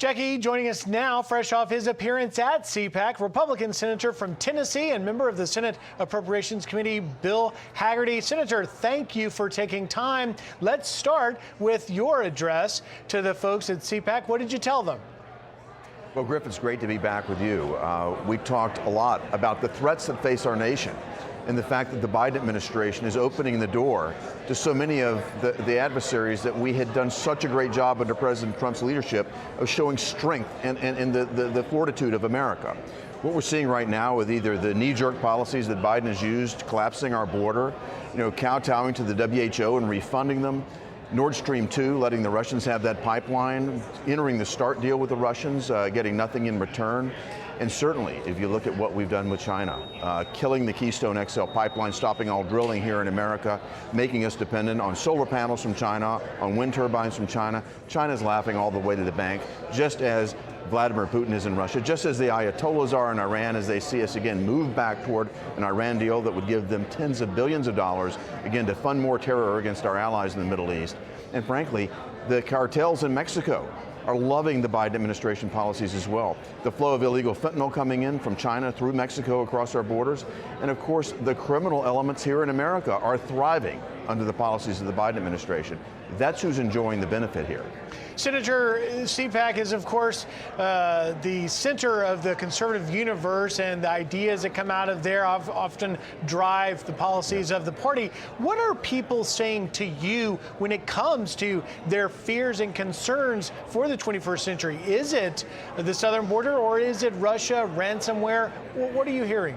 Jackie joining us now, fresh off his appearance at CPAC, Republican Senator from Tennessee and member of the Senate Appropriations Committee, Bill Hagerty. Senator, thank you for taking time. Let's start with your address to the folks at CPAC. What did you tell them? Well, Griff, it's great to be back with you. We talked a lot about the threats that face our nation and the fact that the Biden administration is opening the door to so many of the adversaries that we had done such a great job under President Trump's leadership of showing strength and the fortitude of America. What we're seeing right now with either the knee-jerk policies that Biden has used, collapsing our border, kowtowing to the WHO and refunding them, Nord Stream 2, letting the Russians have that pipeline, entering the START deal with the Russians, getting nothing in return. And certainly, if you look at what we've done with China, killing the Keystone XL pipeline, stopping all drilling here in America, making us dependent on solar panels from China, on wind turbines from China. China's laughing all the way to the bank, just as Vladimir Putin is in Russia, just as the Ayatollahs are in Iran as they see us again move back toward an Iran deal that would give them tens of billions of dollars, again, to fund more terror against our allies in the Middle East. And frankly, the cartels in Mexico are loving the Biden administration policies as well. The flow of illegal fentanyl coming in from China through Mexico across our borders. And of course, the criminal elements here in America are thriving under the policies of the Biden administration. That's who's enjoying the benefit here. Senator, CPAC is, of course, the center of the conservative universe, and the ideas that come out of there often drive the policies of the party. What are people saying to you when it comes to their fears and concerns for the 21st century? Is it the southern border, or is it Russia, ransomware? What are you hearing?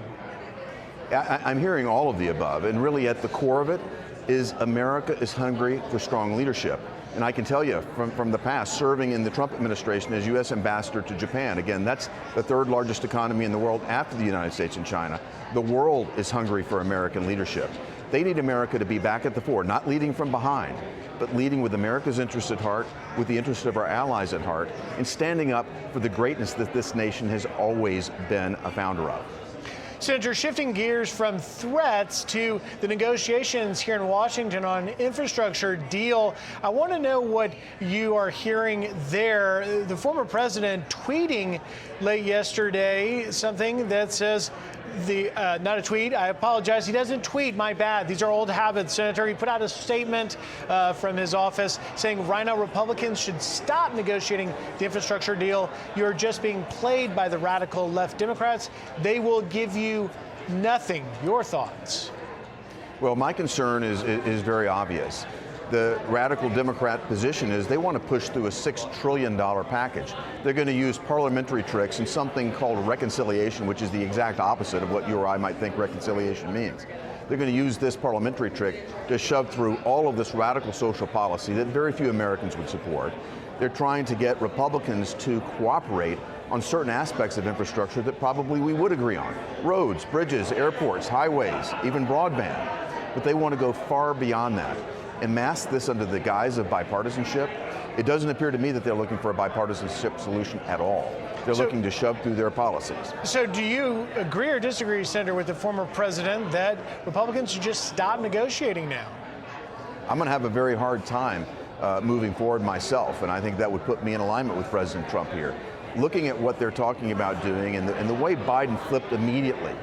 I'm hearing all of the above, and really at the core of it is America is hungry for strong leadership. And I can tell you from the past, serving in the Trump administration as U.S. ambassador to Japan, again, that's the third largest economy in the world after the United States and China. The world is hungry for American leadership. They need America to be back at the fore, not leading from behind, but leading with America's interests at heart, with the interests of our allies at heart, and standing up for the greatness that this nation has always been a founder of. Senator, shifting gears from threats to the negotiations here in Washington on infrastructure deal, I want to know what you are hearing there. The former president tweeting late yesterday something that says, not a tweet, I apologize, he doesn't tweet, my bad. These are old habits, Senator. He put out a statement from his office saying right now Republicans should stop negotiating the infrastructure deal. You're just being played by the radical left Democrats. They will give you nothing. Your thoughts? Well, my concern is very obvious. The radical Democrat position is they want to push through a $6 trillion package. They're going to use parliamentary tricks and something called reconciliation, which is the exact opposite of what you or I might think reconciliation means. They're going to use this parliamentary trick to shove through all of this radical social policy that very few Americans would support. They're trying to get Republicans to cooperate on certain aspects of infrastructure that probably we would agree on. Roads, bridges, airports, highways, even broadband. But they want to go far beyond that and mask this under the guise of bipartisanship. It doesn't appear to me that they're looking for a bipartisanship solution at all. They're looking to shove through their policies. So do you agree or disagree, Senator, with the former president that Republicans should just stop negotiating now? I'm going to have a very hard time moving forward myself, and I think that would put me in alignment with President Trump here. Looking at what they're talking about doing and the way Biden flipped immediately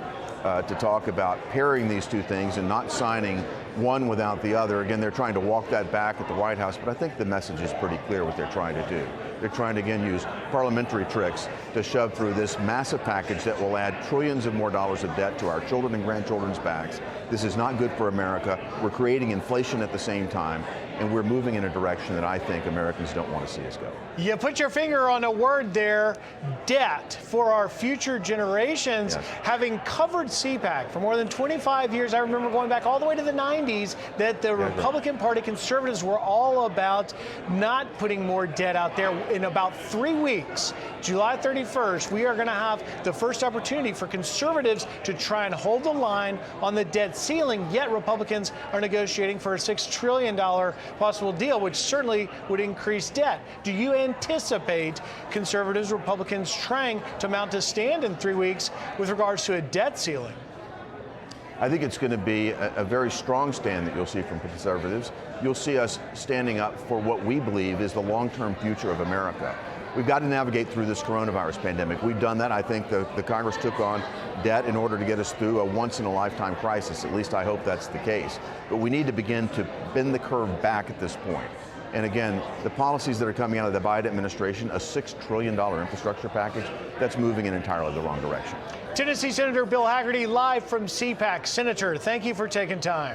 to talk about pairing these two things and not signing one without the other. Again, they're trying to walk that back at the White House, but I think the message is pretty clear what they're trying to do. They're trying to, again, use parliamentary tricks to shove through this massive package that will add trillions of more dollars of debt to our children and grandchildren's backs. This is not good for America. We're creating inflation at the same time, and we're moving in a direction that I think Americans don't want to see us go. You put your finger on a word there, debt for our future generations. Yes. Having covered CPAC for more than 25 years, I remember going back all the way to the 90s, that the Republican Party conservatives were all about not putting more debt out there. In about 3 weeks, July 31st, we are going to have the first opportunity for conservatives to try and hold the line on the debt ceiling, yet Republicans are negotiating for a $6 trillion possible deal, which certainly would increase debt. Do you anticipate conservatives, Republicans trying to mount a stand in 3 weeks with regards to a debt ceiling? I think it's going to be a very strong stand that you'll see from conservatives. You'll see us standing up for what we believe is the long-term future of America. We've got to navigate through this coronavirus pandemic. We've done that. I think the Congress took on debt in order to get us through a once-in-a-lifetime crisis. At least I hope that's the case. But we need to begin to bend the curve back at this point. And again, the policies that are coming out of the Biden administration, a $6 trillion infrastructure package, that's moving in entirely the wrong direction. Tennessee Senator Bill Hagerty live from CPAC. Senator, thank you for taking time.